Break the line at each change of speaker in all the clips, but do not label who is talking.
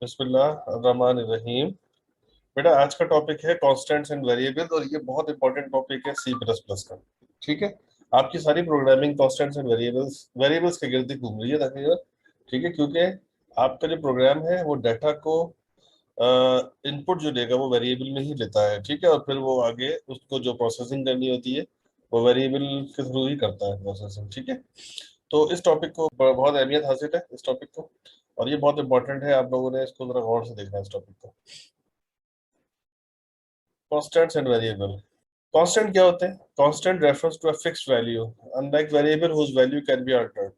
बिस्मिल्लाहिर्रहमानिर्रहीम। बेटा, आज का टॉपिक है कॉन्स्टेंट्स एंड वेरिएबल्स, और ये बहुत इंपॉर्टेंट टॉपिक है सी प्लस प्लस का। ठीक है। आपकी सारी programming constants and variables variables के गिर्द ही घूम रही है देखिएगा। ठीक है, क्योंकि आपका जो प्रोग्राम है वो डाटा को इनपुट जो देगा वो वेरिएबल में ही लेता है। ठीक है, और फिर वो आगे उसको जो प्रोसेसिंग करनी होती है वो वेरिएबल के थ्रू ही करता है प्रोसेसिंग। ठीक है। तो इस टॉपिक को बहुत अहमियत हासिल है इस टॉपिक को, और ये बहुत इंपॉर्टेंट है। आप लोगों ने इसको जरा गौर से देखना है इस टॉपिक को। Constants and variable. कांस्टेंट क्या होते हैं? Constant refers to a fixed value, unlike variable whose value can be altered.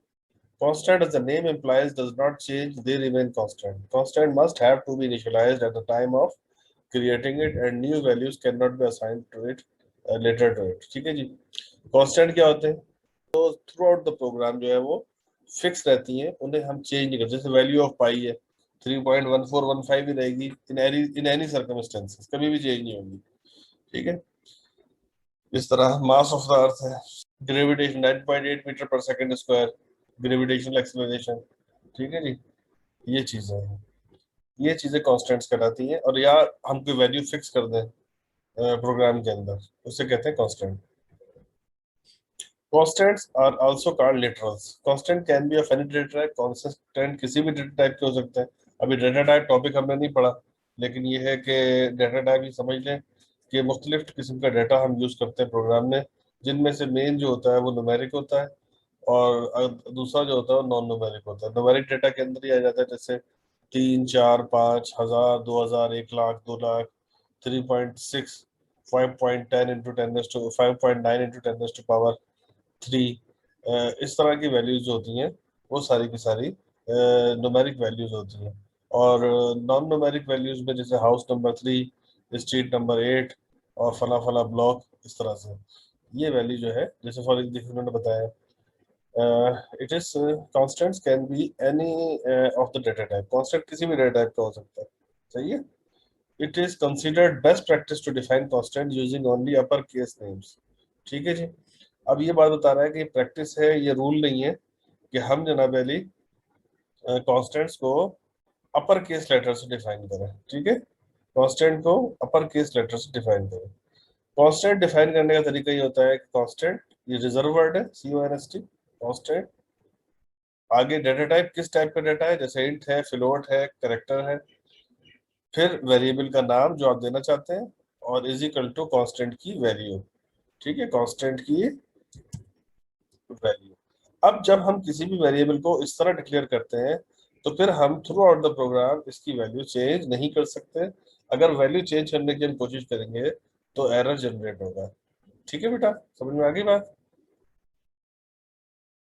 Constant, as the name implies, does not change, they remain constant. Constant must have to be initialized at the time of creating it, and new values cannot be assigned to it later to it. ठीक है जी। Constant क्या होते हैं? Through out the programme जो है वो fix रहती हैं, उन्हें हम चेंज नहीं करते। जैसे वैल्यू ऑफ पाई है 3.1415 ही रहेगी इन एनी सर्कमस्टेंसेस, कभी भी चेंज नहीं होगी। ठीक है। इस तरह मास ऑफ द अर्थ है ग्रेविटेशन 9.8 मीटर पर सेकंड स्क्वायर, ग्रेविटेशनल एक्सेलरेशन। ठीक है जी। ये चीजें हैं, ये चीजें कांस्टेंट्स कहलाती हैं। और या हम कोई वैल्यू फिक्स कर दें प्रोग्राम के अंदर, उसे कहते हैं constant. Constants are also called literals. Constant can be of any data type. Constant किसी भी डेटा टाइप के हो सकते हैं। अभी डेटा टाइप टॉपिक हमने नहीं पढ़ा, लेकिन ये है कि डेटा टाइप ही समझ लें कि मुख्तलिफ किस्म का डेटा हम यूज करते हैं प्रोग्राम में, जिनमें से मेन जो होता है वो न्यूमेरिक होता है, और दूसरा जो होता है वो नॉन न्यूमेरिक होता है। न्यूमेरिक डेटा के अंदर ही आ जाता है, जैसे 3, 4, 5, 1000, 2000, 1 lakh, 2 lakh, 3.6, 5.10 into 10 5.9 into 10 power 3। इस तरह की वैल्यूज जो होती हैं वो सारी की सारी न्यूमेरिक वैल्यूज होती हैं। और नॉन न्यूमेरिक वैल्यूज में जैसे हाउस नंबर 3, स्ट्रीट नंबर 8 और फला फला ब्लॉक, इस तरह से ये वैल्यू जो है, जैसे फॉर एग्जाम्पल उन्होंने बताया it is constants can be any of the data type. Constant किसी भी डेटा टाइप का हो सकता है। सही है। It is considered best practice to define constant using only upper case names. ठीक है जी। अब ये बात बता रहा है कि प्रैक्टिस है, ये रूल नहीं है कि हम जनाब अली कॉन्स्टेंट्स को अपर केस लेटर से डिफाइन करें। ठीक है। कांस्टेंट को अपर केस लेटर से डिफाइन करें। कांस्टेंट डिफाइन करने का तरीका ये होता है कि कांस्टेंट, ये रिजर्व वर्ड है, CONST, कांस्टेंट। आगे डेटा टाइप, किस टाइप का डेटा है, जैसे इंट है, फ्लोट है, करेक्टर है। फिर वेरिएबल का नाम जो आप देना चाहते हैं, और इज इक्वल टू कांस्टेंट की वैल्यू। ठीक है, कांस्टेंट की वैल्यू। अब जब हम किसी भी वेरिएबल को इस तरह डिक्लेयर करते हैं, तो फिर हम थ्रू आउट द प्रोग्राम इसकी वैल्यू चेंज नहीं कर सकते। अगर वैल्यू चेंज करने की हम कोशिश करेंगे तो एरर जनरेट होगा। ठीक है बेटा, समझ में आ गई बात?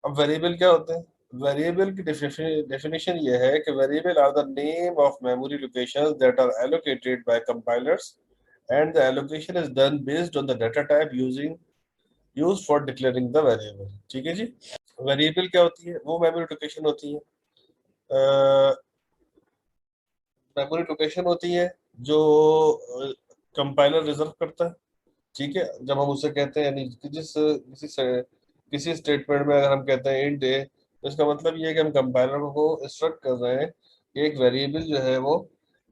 अब वेरिएबल क्या होते हैं? वेरिएबल की डेफिनेशन ये है कि variable are the name of memory locations that are allocated by compilers, and the allocation is done based on the data type used for declaring the variable. ठीक है जी। वेरिएबल क्या होती है? वो मेमोरी लोकेशन होती है, मेमोरी लोकेशन होती है जो कंपाइलर रिजर्व करता है। ठीक है। जब हम उसे कहते हैं, यानी कि किसी स्टेटमेंट में अगर हम कहते हैं इंट ए, तो इसका मतलब ये है कि हम कंपाइलर को इंस्ट्रक्ट कर रहे हैं कि एक वेरिएबल जो है वो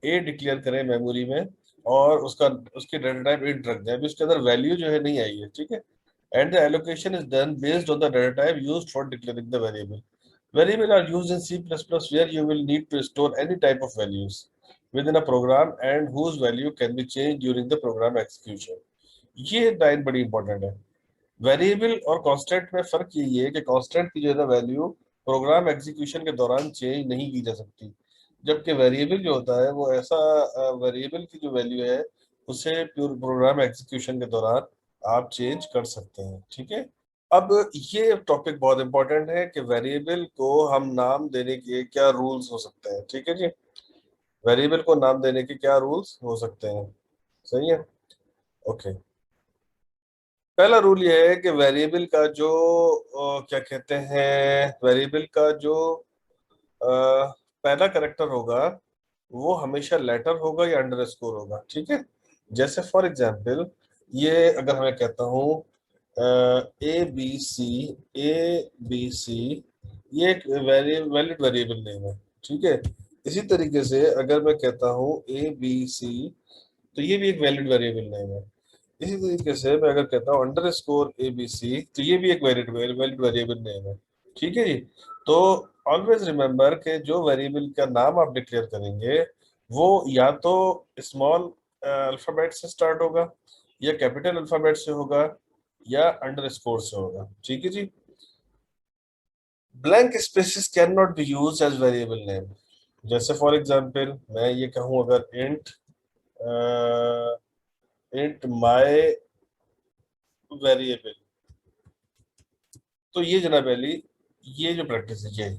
ए डिक्लेयर करें मेमोरी में, और उसकी डाटा टाइप इंट रख दें। अभी उसके अंदर वैल्यू जो है नहीं आई है। ठीक है। And the allocation is done based on the data type used for declaring the variable. Variables are used in C++ where you will need to store any type of values within a program and whose value can be changed during the program execution. ये line बड़ी important है। Variable और constant में फर्क यही है कि constant की जो है वैल्यू प्रोग्राम एग्जीक्यूशन के दौरान चेंज नहीं की जा सकती, जबकि वेरिएबल जो होता है वो ऐसा वेरिएबल की जो वैल्यू है उसे प्योर प्रोग्राम एग्जीक्यूशन के दौरान आप चेंज कर सकते हैं। ठीक है। अब ये टॉपिक बहुत इंपॉर्टेंट है कि वेरिएबल को हम नाम देने के क्या रूल्स हो सकते हैं। ठीक है जी। वेरिएबल को नाम देने के क्या रूल्स हो सकते हैं? सही है। ओके। पहला रूल ये है कि वेरिएबल का जो क्या कहते हैं, वेरिएबल का जो पहला करेक्टर होगा वो हमेशा लेटर होगा या अंडरस्कोर होगा। ठीक है। जैसे फॉर एग्जांपल, ये अगर मैं कहता हूँ ए बी सी, ये एक वैलिड वेरिएबल नेम है। ठीक है। इसी तरीके से अगर मैं कहता हूँ ए बी सी, तो ये भी एक वैलिड वेरिएबल नेम है। इसी तरीके से मैं अगर कहता हूँ underscore A B C, तो ये भी एक वैलिड वैलिड वेरिएबल नेम है। ठीक है जी। तो ऑलवेज रिमेम्बर कि जो वेरिएबल का नाम आप डिक्लेयर करेंगे वो या तो स्मॉल अल्फाबेट से स्टार्ट होगा, या कैपिटल अल्फाबेट से होगा, या अंडर स्कोर से होगा। ठीक है जी। Blank spaces can not be use as variable name. जैसे फॉर एग्जांपल मैं ये कहूँ अगर इंट माय वेरिएबल, तो ये जनाब अली, ये जो प्रैक्टिस है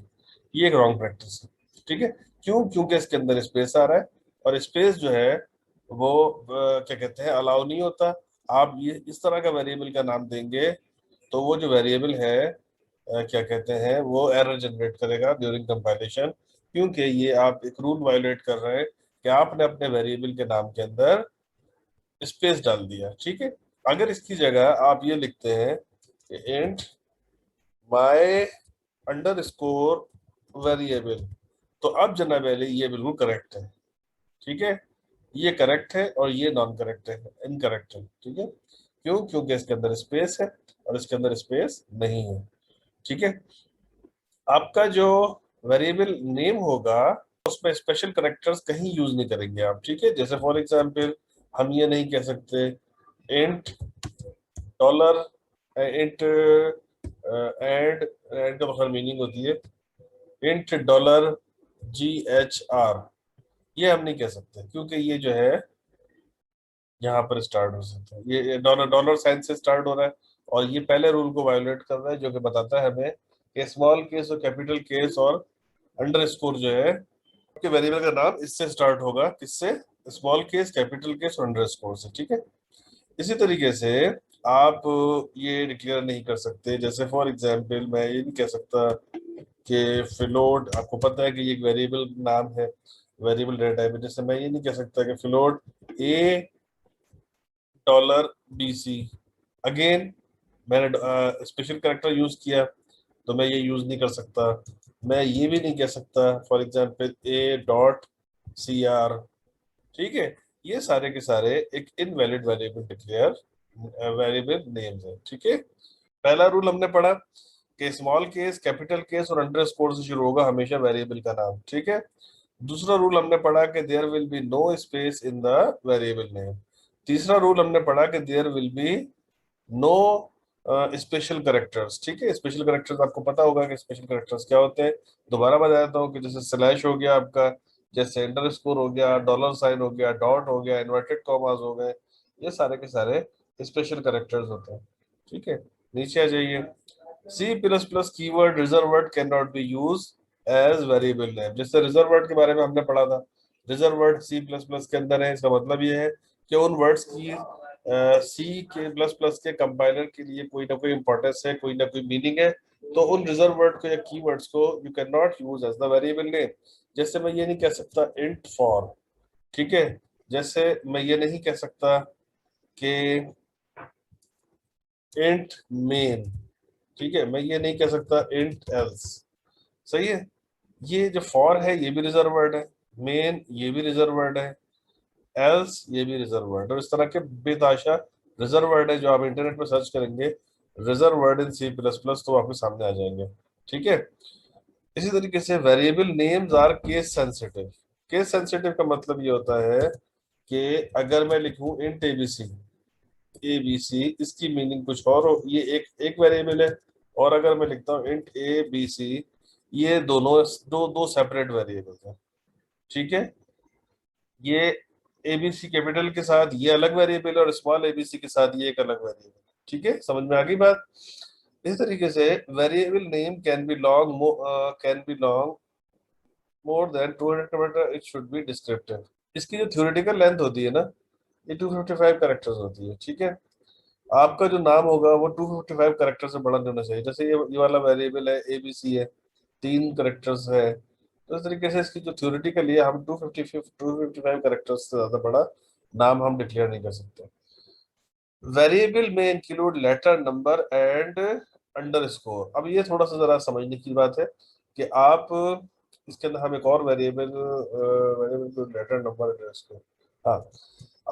ये एक रॉन्ग प्रैक्टिस है। ठीक है। क्यों? क्योंकि इसके अंदर स्पेस आ रहा है, और स्पेस जो है वो क्या कहते हैं, अलाउ नहीं होता। आप ये इस तरह का वेरिएबल का नाम देंगे तो वो जो वेरिएबल है क्या कहते हैं, वो एरर जनरेट करेगा ड्यूरिंग कंपाइलेशन, क्योंकि ये आप एक रूल वायोलेट कर रहे हैं कि आपने अपने वेरिएबल के नाम के अंदर स्पेस डाल दिया। ठीक है। अगर इसकी जगह आप ये लिखते हैं कि int my under score variable, तो अब जनाब अली ये बिल्कुल करेक्ट है। ठीक है। ये करेक्ट है और ये नॉन करेक्ट है, इनकरेक्ट है। ठीक है। क्यों? क्योंकि इसके अंदर स्पेस है और इसके अंदर स्पेस नहीं है। ठीक है। आपका जो वेरिएबल नेम होगा उसमें स्पेशल करेक्टर्स कहीं यूज नहीं करेंगे आप। ठीक है। जैसे फॉर एग्जांपल हम ये नहीं कह सकते इंट डॉलर, इंट एंड का मतलब मीनिंग होती है इंट डॉलर GHR, ये हम नहीं कह सकते क्योंकि ये जो है यहाँ पर स्टार्ट हो सकता है, ये डॉलर डॉलर साइन से स्टार्ट हो रहा है, और ये पहले रूल को वायोलेट कर रहा है जो कि बताता है हमें कि स्मॉल केस और कैपिटल केस और अंडर स्कोर जो है आपके वेरिएबल का नाम इससे स्टार्ट होगा, किससे? स्मॉल केस, कैपिटल केस और अंडर स्कोर से। ठीक है। इसी तरीके से आप ये डिक्लेयर नहीं कर सकते, जैसे फॉर एग्जांपल मैं ये नहीं कह सकता कि फ्लोट, आपको पता है कि ये एक वेरिएबल नाम है, वेरिएबल डेटा टाइप है। जैसे मैं ये नहीं कह सकता कि float A dollar BC, again मैंने स्पेशल करेक्टर यूज किया तो मैं ये यूज नहीं कर सकता। मैं ये भी नहीं कह सकता फॉर एग्जांपल A.CR। ठीक है। ये सारे के सारे एक invalid variable declare variable names है। ठीक है। पहला रूल हमने पढ़ा कि स्मॉल केस, कैपिटल केस और अंडर स्कोर से शुरू होगा हमेशा वेरिएबल का नाम। ठीक है। दूसरा रूल हमने पढ़ा कि there will be no space in the variable name. तीसरा रूल हमने पढ़ा कि there will be no special characters. ठीक है। स्पेशल करेक्टर्स आपको पता होगा कि स्पेशल करेक्टर्स क्या होते हैं। दोबारा बता देता हूँ कि जैसे स्लैश हो गया आपका, जैसे अंडर स्कोर हो गया, डॉलर साइन हो गया, डॉट हो गया, इन्वर्टेड कॉमास हो गए, ये सारे के सारे स्पेशल करेक्टर्स होते हैं। ठीक है। नीचे आ जाइए। C++ keyword reserve word can not be use as variable name. जैसे रिजर्व वर्ड के बारे में हमने पढ़ा था, रिजर्व वर्ड C++ के अंदर है। इसका मतलब ये है कि उन वर्ड्स की सी के प्लस प्लस के कंपाइलर के लिए कोई ना कोई इंपॉर्टेंस है, कोई ना कोई मीनिंग है, तो उन रिजर्व वर्ड को या कीवर्ड्स को you can not use as the variable name. जैसे मैं ये नहीं कह सकता इंट फॉर। ठीक है। जैसे मैं ये नहीं कह सकता कि इंट मेन। ठीक है। मैं ये नहीं कह सकता इंट एल्स। सही है। ये जो फॉर है ये भी रिजर्व वर्ड है, मेन ये भी रिजर्व वर्ड है, एल्स ये भी रिजर्व वर्ड, और इस तरह के बेताशा रिजर्व वर्ड है जो आप इंटरनेट पर सर्च करेंगे रिजर्व वर्ड इन C++ तो आपके सामने आ जाएंगे। ठीक है। इसी तरीके से variable names are case sensitive. Case sensitive का मतलब ये होता है कि अगर मैं लिखूं इंट एबीसी, इसकी मीनिंग कुछ और हो, ये एक वेरिएबल है, और अगर मैं लिखता हूँ इंट ABC, ये दोनों दो सेपरेट वेरिएबल है। ठीक है। ये ABC कैपिटल के साथ ये अलग वेरिएबल है और स्मॉल ABC के साथ ये एक अलग वेरिएबल। ठीक है। समझ में आ गई बात? इस तरीके से variable name can be long more than 200 character, it should be descriptive. इसकी जो थ्योरेटिकल लेंथ होती है ना, ये 255 कैरेक्टर्स होती है। ठीक है। आपका जो नाम होगा वो 255 कैरेक्टर से बड़ा नहीं होना चाहिए। जैसे ये वाला वेरिएबल है ABC है, 3 कैरेक्टर्स है, तो इस तरीके से इसकी जो थ्योरेटिकल है हम 255 कैरेक्टर्स से ज्यादा बड़ा नाम हम डिक्लेयर नहीं कर सकते। वेरिएबल में include letter, number and underscore. अब ये थोड़ा सा जरा समझने की बात है कि आप इसके अंदर हम एक और variable variable letter number address को, हाँ,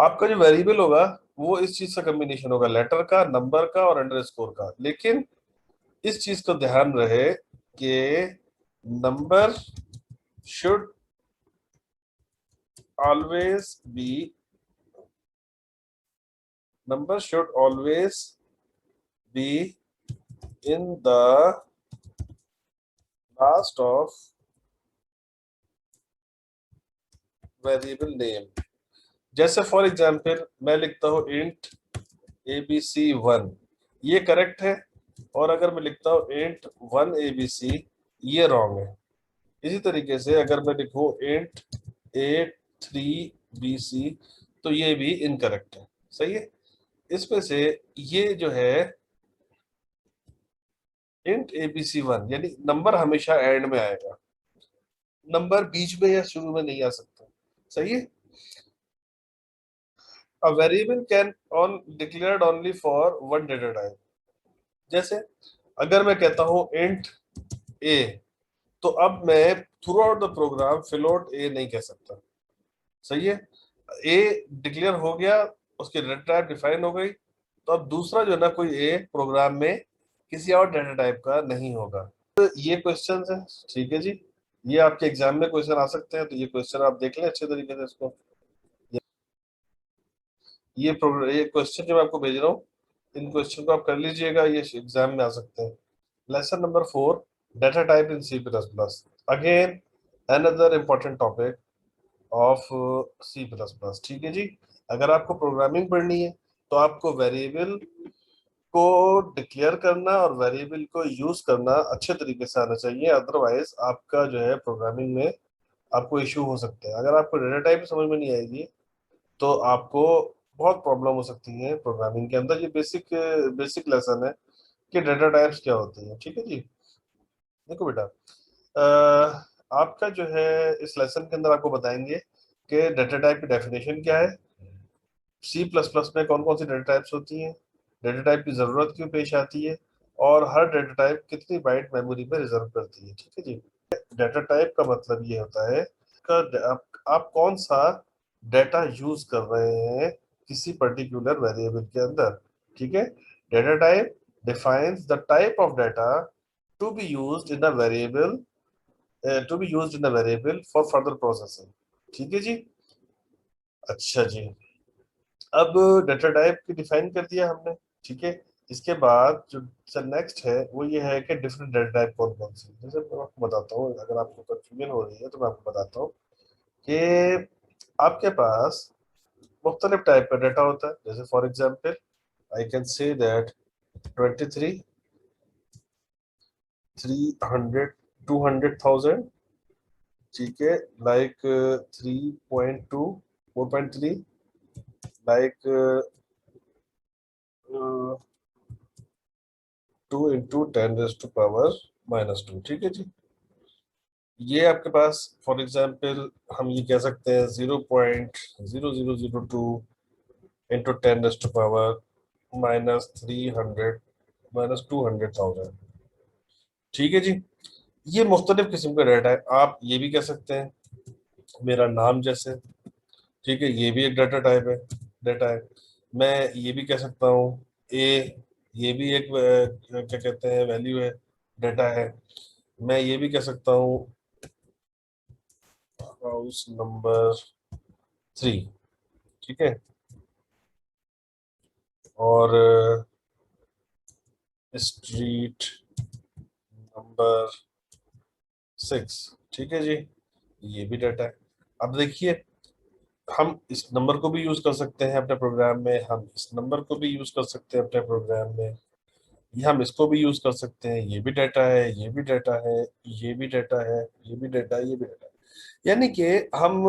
आपका जो वेरिएबल होगा वो इस चीज का कॉम्बिनेशन होगा, लेटर का, नंबर का और अंडरस्कोर का। लेकिन इस चीज का ध्यान रहे कि number should always be number should always be in the last of variable name। जैसे फॉर एग्जाम्पल मैं लिखता हूँ इंट abc1, ये करेक्ट है, और अगर मैं लिखता हूँ इंट 1abc, ये रॉन्ग है। इसी तरीके से अगर मैं लिखूँ इंट a3bc, तो ये भी इनकरेक्ट है। सही है। इसमें से ये जो है इंट abc1, यानी नंबर हमेशा एंड में आएगा, नंबर बीच में या शुरू में नहीं आ सकता। सही है। A variable can on declared only for one data type। जैसे अगर मैं कहता हूं int a, तो अब मैं throughout the program float a नहीं कह सकता। सही है। a डिक्लेयर हो गया, उसकी डेटा टाइप डिफाइन हो गई, तो अब दूसरा जो है ना कोई a प्रोग्राम में किसी और डेटा टाइप का नहीं होगा। तो ये क्वेश्चन है, ठीक है जी, ये आपके एग्जाम में क्वेश्चन आ सकते हैं, तो ये क्वेश्चन आप देख लें अच्छे तरीके से इसको। ये क्वेश्चन जो मैं आपको भेज रहा हूँ, इन क्वेश्चन को आप कर लीजिएगा, ये एग्जाम में आ सकते हैं। Lesson number 4, data type in C plus plus. Again another important topic of C plus plus. ठीक है जी। अगर आपको प्रोग्रामिंग पढ़नी है तो आपको वेरिएबल को डिक्लेयर करना और वेरिएबल को यूज करना अच्छे तरीके से आना चाहिए, अदरवाइज आपका जो है प्रोग्रामिंग में आपको इश्यू हो सकते हैं। अगर आपको डेटा टाइप समझ में नहीं आएगी तो आपको बहुत प्रॉब्लम हो सकती है प्रोग्रामिंग के अंदर। ये बेसिक बेसिक लेसन है कि डेटा टाइप्स क्या होती है। ठीक है जी। देखो बेटा, आपका जो है इस लेसन के अंदर आपको बताएंगे कि डेटा टाइप की डेफिनेशन क्या है, सी प्लस प्लस में कौन कौन सी डेटा टाइप्स होती हैं, डेटा टाइप की जरूरत क्यों पेश आती है, और हर डेटा टाइप कितनी बाइट मेमोरी में रिजर्व करती है। ठीक है जी। डेटा टाइप का मतलब ये होता है आप कौन सा डेटा यूज कर रहे हैं किसी पर्टिकुलर वेरिएबल के अंदर। ठीक है। Data type defines the type of data to be used in a variable for further processing. ठीक है जी। अच्छा जी। अब डेटा टाइप की डिफाइन कर दिया हमने। ठीक है। इसके बाद जो नेक्स्ट है वो ये है कि डिफरेंट डेटा टाइप कौन कौन सी, जैसे मैं आपको बताता हूँ, अगर आपको कंफ्यूजन हो रही है तो मैं आपको बताता हूँ कि आपके पास मुख्तलिफ टाइप का डाटा होता है। जैसे for example I can say that 23, 300, 200,000। ठीक है। Like 3.2, 4.3, like 2 × 10⁻²। ठीक है जी। ये आपके पास फॉर एग्जाम्पल हम ये कह सकते हैं 0.0002 × 10⁻³ -300 -200,000। ठीक है जी। ये मुख्तलिफ किस्म का डाटा है। आप ये भी कह सकते हैं मेरा नाम जैसे। ठीक है, ये भी एक डाटा टाइप है, डाटा है। मैं ये भी कह सकता हूँ ए, ये भी एक क्या कहते हैं वैल्यू है, डाटा है। मैं ये भी कह सकता हूँ हाउस नंबर 3। ठीक है। और स्ट्रीट नंबर 6। ठीक है जी। ये भी डाटा है। अब देखिए, हम इस नंबर को भी यूज कर सकते हैं अपने प्रोग्राम में, हम इस नंबर को भी यूज कर सकते हैं अपने प्रोग्राम में, ये हम इसको भी यूज कर सकते हैं। ये भी डाटा है, ये भी डाटा है, ये भी डाटा है, ये भी डाटा है, ये भी डाटा है। यानी कि हम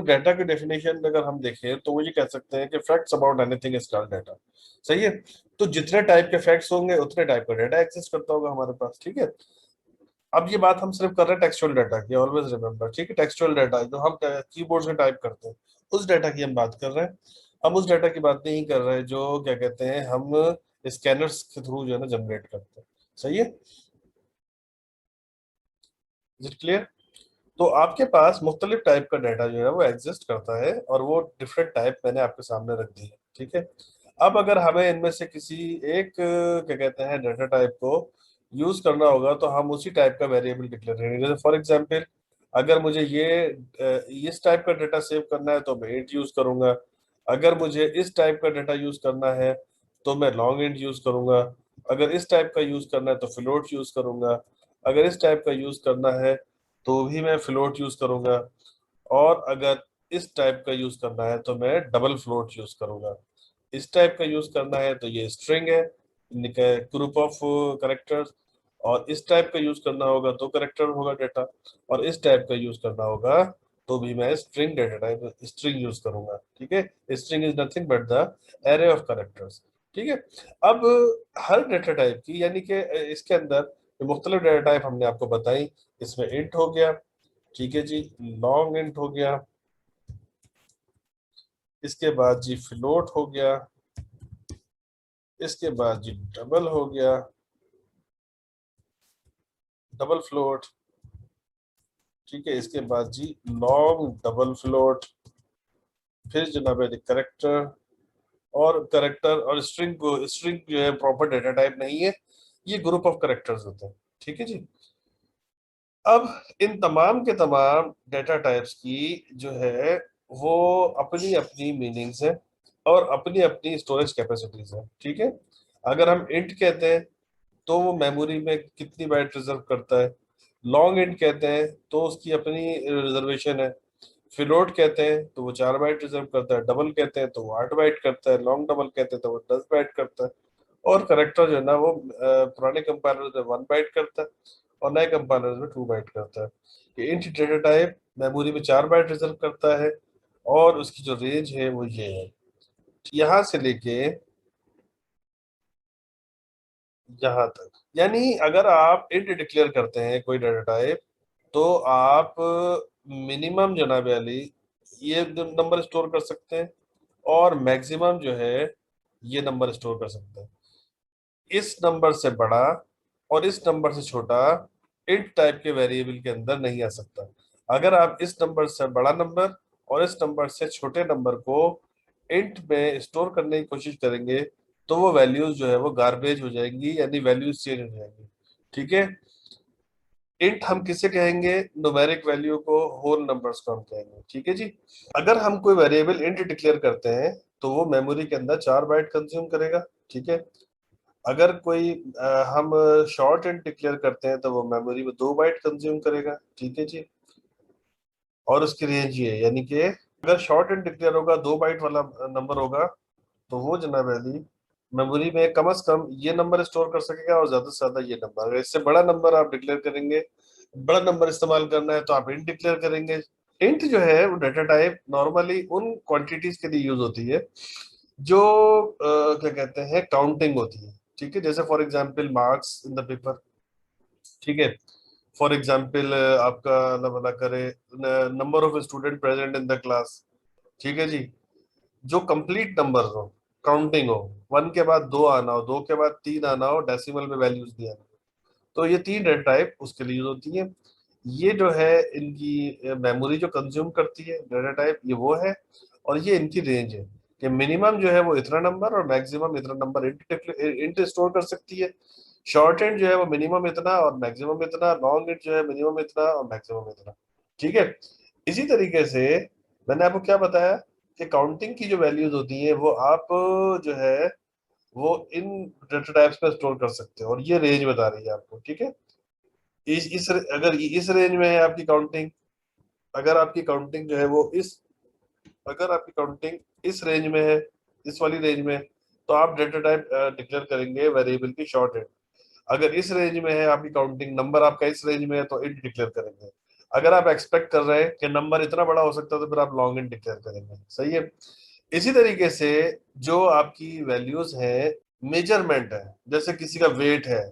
डाटा की डेफिनेशन अगर हम देखें तो वो ये कह सकते हैं कि facts about anything is called data. सही है। तो जितने टाइप के फैक्ट्स होंगे उतने टाइप का डाटा एग्जिस्ट करता होगा हमारे पास। ठीक है। अब ये बात हम सिर्फ कर रहे हैं टेक्सचुअल डाटा की, ऑलवेज रिमेंबर। ठीक है। टेक्सचुअल डाटा जो हम कीबोर्ड से टाइप करते हैं उस डाटा की हम बात कर रहे हैं। हम उस डाटा की बात नहीं कर रहे हैं जो क्या कहते हैं हम स्कैनर्स के थ्रू जो है ना जनरेट करते हैं। सही है। Is it clear. तो आपके पास मुख्तलिफ टाइप का डाटा जो है वो एग्जिस्ट करता है, और वो डिफरेंट टाइप मैंने आपके सामने रख दी है, ठीक है। अब अगर हमें इनमें से किसी एक क्या कहते हैं डाटा टाइप को यूज करना होगा, तो हम उसी टाइप का वेरिएबल डिक्लेयर करेंगे। जैसे फॉर एग्जांपल, अगर मुझे इस टाइप का डाटा सेव करना है तो मैं इंट यूज करूंगा। अगर मुझे इस टाइप का डाटा यूज करना है तो मैं लॉन्ग इंट यूज करूंगा। अगर इस टाइप का यूज करना है तो फ्लोट यूज करूंगा। अगर इस टाइप का यूज करना है तो भी मैं फ्लोट यूज करूंगा। और अगर इस टाइप का यूज करना है तो मैं डबल फ्लोट यूज करूंगा। इस टाइप का यूज करना है तो ये स्ट्रिंग है, ग्रुप ऑफ करेक्टर्स। और इस टाइप का यूज करना होगा तो करेक्टर होगा डेटा। और इस टाइप का यूज करना होगा तो भी मैं string data type string use करूंगा, ठीक है। String is nothing but the array of characters, ठीक है। अब हर डेटा टाइप की, यानी कि इसके अंदर जो मुख्तलिफ डेटा टाइप हमने आपको बताई, इसमें इंट हो गया, ठीक है जी, लॉन्ग इंट हो गया, इसके बाद जी फ्लोट हो गया, इसके बाद जी डबल हो गया, डबल फ्लोट, ठीक है। इसके बाद जी लॉन्ग डबल फ्लोट, फिर जनाब है करेक्टर। और करेक्टर और स्ट्रिंग को, स्ट्रिंग जो है प्रॉपर डेटा टाइप नहीं है, ये ग्रुप ऑफ करेक्टर्स होते हैं, ठीक है जी। अब इन तमाम के तमाम डेटा टाइप्स की जो है वो अपनी अपनी मीनिंग्स है और अपनी अपनी स्टोरेज कैपेसिटीज है, ठीक है। अगर हम इंट कहते हैं तो वो मेमोरी में कितनी बाइट रिजर्व करता है। लॉन्ग इंट कहते हैं तो उसकी अपनी रिजर्वेशन है। फ्लोट कहते हैं तो वो 4 बाइट रिजर्व करता है। डबल कहते हैं तो वो 8 बाइट करता है। लॉन्ग डबल कहते हैं तो वो 10 बाइट करता है। और करेक्टर जो है ना वो पुराने कंपाइलर में 1 बाइट करता है और नए कंपाइलर में 2 बाइट करता है। ये इंट डेटा टाइप मेमोरी में 4 बाइट रिजर्व करता है और उसकी जो रेंज है वो ये है, यहाँ से लेके यहाँ तक। यानी अगर आप इंट डिक्लेयर करते हैं कोई डाटा टाइप, तो आप मिनिमम जनाब अली ये नंबर स्टोर कर सकते हैं, और मैक्सिमम जो है ये नंबर स्टोर कर सकते हैं। इस नंबर से बड़ा और इस नंबर से छोटा इंट टाइप के वेरिएबल के अंदर नहीं आ सकता। अगर आप इस नंबर से बड़ा नंबर और इस नंबर से छोटे नंबर को इंट में स्टोर करने की कोशिश करेंगे, तो वो वैल्यूज जो है वो गार्बेज हो जाएंगी, यानी वैल्यूज चेंज हो जाएंगी, ठीक है। इंट हम किसे कहेंगे? न्यूमेरिक वैल्यू को, होल नंबर्स को हम कहेंगे, ठीक है जी। अगर हम कोई वेरिएबल इंट डिक्लेयर करते हैं तो वो मेमोरी के अंदर 4 बाइट कंज्यूम करेगा, ठीक है। अगर कोई हम शॉर्ट इंट डिक्लेयर करते हैं तो वो मेमोरी में 2 बाइट कंज्यूम करेगा, ठीक है जी। और उसकी रेंज ये है, यानी कि अगर शॉर्ट इंट डिक्लेयर होगा, 2 बाइट वाला नंबर होगा, तो वो जनाब अली मेमोरी में कम से कम ये नंबर स्टोर कर सकेगा और ज्यादा से ज्यादा ये नंबर। अगर इससे बड़ा नंबर आप डिक्लेयर करेंगे, बड़ा नंबर इस्तेमाल करना है, तो आप इंट डिक्लेयर करेंगे। इंट जो है वो डाटा टाइप नॉर्मली उन क्वांटिटीज के लिए यूज होती है जो क्या कहते हैं काउंटिंग होती है, ठीक है। जैसे for example marks in the paper, ठीक है। फॉर एग्जांपल आपका अल्लाह भला करे number of student present in the class, ठीक है जी। जो कंप्लीट नंबर हो, काउंटिंग हो, 1 के बाद 2 आना हो, 2 के बाद 3 आना हो, डेसिमल में वैल्यूज दिया, तो ये 3 डेटा टाइप उसके लिए यूज होती है। ये जो है इनकी मेमोरी जो कंज्यूम करती है डेटा टाइप, ये वो है। और ये इनकी रेंज है कि मिनिमम जो है वो इतना नंबर और मैक्सिमम इतना नंबर इंट स्टोर कर सकती है। शॉर्ट एंड जो है वो मिनिमम इतना और मैक्सिमम इतना। लॉन्ग एंड जो है मिनिमम इतना और मैक्सिमम इतना, ठीक है। इसी तरीके से मैंने आपको क्या बताया कि काउंटिंग की जो वैल्यूज होती हैं वो आप जो है वो इन डेटा टाइप्स में स्टोर कर सकते हैं, और ये रेंज बता रही है आपको, ठीक है। इस अगर इस रेंज में है आपकी काउंटिंग, अगर आपकी काउंटिंग जो है वो इस अगर आपकी काउंटिंग इस रेंज में है, इस वाली रेंज में, तो आप डेटा टाइप डिक्लेयर करेंगे वेरिएबल की शॉर्ट एंड। अगर इस रेंज में है आपकी काउंटिंग, नंबर आपका इस रेंज में है, तो इंट डिक्लेयर करेंगे। अगर आप एक्सपेक्ट कर रहे हैं कि नंबर इतना बड़ा हो सकता है, तो फिर आप लॉन्ग इंट डिक्लेयर करेंगे, सही है। इसी तरीके से जो आपकी वैल्यूज है, मेजरमेंट है, जैसे किसी का वेट है,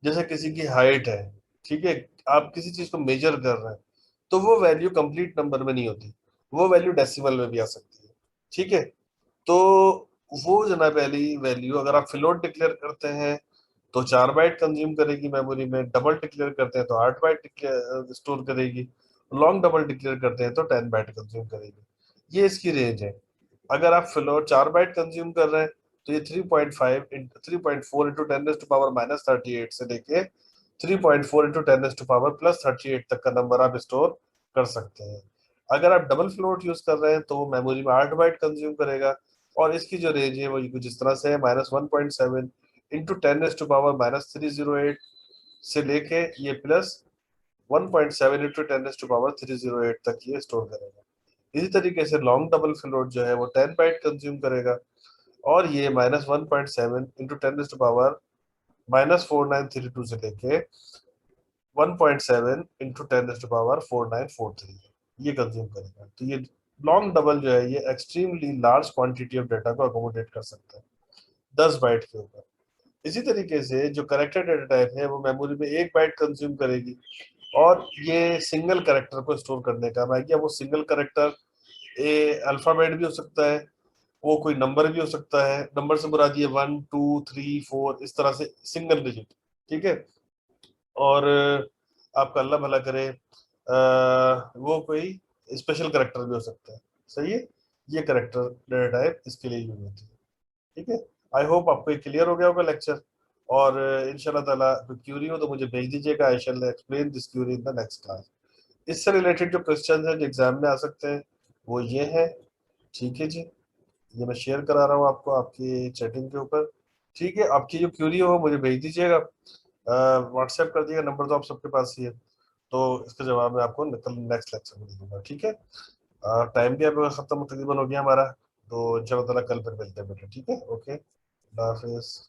जैसे किसी की हाइट है, ठीक है। आप किसी चीज को मेजर कर रहे हैं, तो वो वैल्यू कंप्लीट नंबर में नहीं होती, वो वैल्यू डेसिमल में भी आ सकती है, ठीक है। तो वो जनाब पहली वैल्यू अगर आप फ्लोट डिक्लेयर करते हैं तो 4 बाइट कंज्यूम करेगी मेमोरी में। डबल डिक्लेयर करते हैं तो 8 बाइट स्टोर करेगी। लॉन्ग डबल डिक्लेयर करते हैं तो 10 बाइट कंज्यूम करेगी। ये इसकी रेंज है। अगर आप फ्लोट 4 बाइट कंज्यूम कर रहे हैं तो ये 3.5 3.4 इंटू 10⁻38 से लेके 3.4 इंटू 10⁻+38 तक का नंबर आप स्टोर कर सकते हैं। अगर आप डबल फ्लोट यूज कर रहे हैं तो वो मेमोरी में 8 बाइट कंज्यूम करेगा, और इसकी जो रेंज है वो कुछ इस तरह से है, -1.7 इंटू 10⁻308 से लेके ये +1.7 इंटू 10⁻308 तक ये स्टोर करेगा। इसी तरीके से लॉन्ग डबल फ्लोट जो है वो 10 बाइट कंज्यूम करेगा, और ये -1.7 इंटू 10⁻⁻4932 से लेके 1.7 इंटू 10⁻4943 ये कंज्यूम करेगा। तो ये लॉन्ग डबल जो है ये extremely large quantity of data को अकोमोडेट कर सकता है 10 बाइट के ऊपर। इसी तरीके से जो करेक्टर डेटा टाइप है वो मेमोरी में 1 बाइट कंज्यूम करेगी, और ये सिंगल करेक्टर को स्टोर करने का मैं क्या, वो सिंगल करेक्टर ए अल्फाबेट भी हो सकता है, वो कोई नंबर भी हो सकता है, नंबर से मुराद ये 1 2 3 4 इस तरह से सिंगल डिजिट, ठीक है। और आपका अल्लाह भला करे वो कोई स्पेशल करेक्टर भी हो सकता है। सही है, ये करेक्टर डेटा टाइप इसके लिए यूज होती है। ठीक है, आई होप आपको ये क्लियर हो गया होगा लेक्चर। और इंशाल्लाह ताला कोई क्यूरी हो तो मुझे भेज दीजिएगा, I shall explain this query in the next class. इससे रिलेटेड जो क्वेश्चन है जो एग्जाम में आ सकते हैं वो ये है। ठीक है जी, ये मैं शेयर करा रहा हूँ आपको आपकी चैटिंग के ऊपर। ठीक है, आपकी जो क्यूरी हो मुझे भेज दीजिएगा, व्हाट्सएप कर दिएगा, नंबर तो आप सबके पास ही है। तो इसका जवाब मैं आपको कल नेक्स्ट लेक्चर में दे दूंगा। ठीक है, टाइम भी अब खत्म तकरीबन हो गया हमारा, तो इंशाल्लाह ताला कल फिर मिलते हैं बेटा। ठीक है, ओके, अल्लाह हाफिज।